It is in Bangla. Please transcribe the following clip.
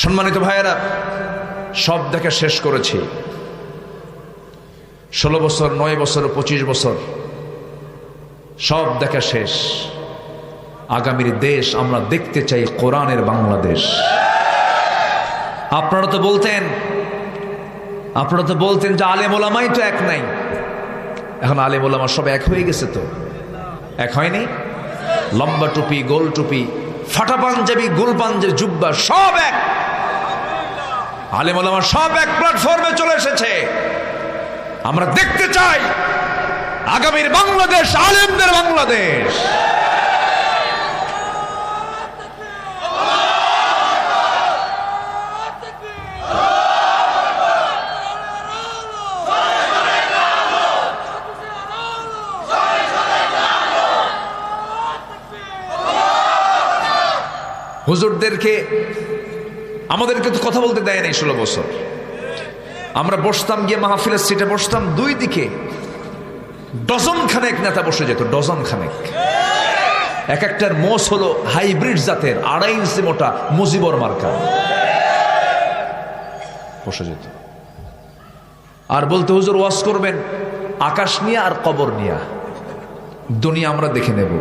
সম্মানিত ভাইয়েরা, সব দেখে শেষ করেছি। 16 বছর, 9 বছর, 25 বছর সব দেখা শেষ। আগামীর দেশ আমরা দেখতে চাই কোরআনের বাংলাদেশ। আপনারা তো বলতেন যে আলেম ওলামাই তো এক নাই। এখন আলেম ওলামা সব এক হয়ে গেছে, তো এক হয়নি? লম্বা টুপি, গোল টুপি, ফাটা পাঞ্জাবি, গোল পাঞ্জাবি, জুব্বা সব এক। আলেম ওলামা সব এক প্ল্যাটফর্মে চলে এসেছে। আমরা দেখতে চাই আগামীর বাংলাদেশ আলেমদের বাংলাদেশ। হুজুরদেরকে আমাদেরকে তো কথা বলতে দেয় নাই 16 বছর। আমরা বসতাম গিয়ে মাহফিলের সিটে বসতাম, দুই দিকে ডজন খানেক নেতা বসে যেত, ডজন খানেক। এক একটার মোষ হলো হাইব্রিড জাতের, 2.5 ইঞ্চি মোটা মুজিবর মার্কা বসে যেত। আর বলতে, হুজুর ওয়াজ করবেন আকাশ নিয়ে আর কবর নিয়ে, দুনিয়া আমরা দেখে নেব।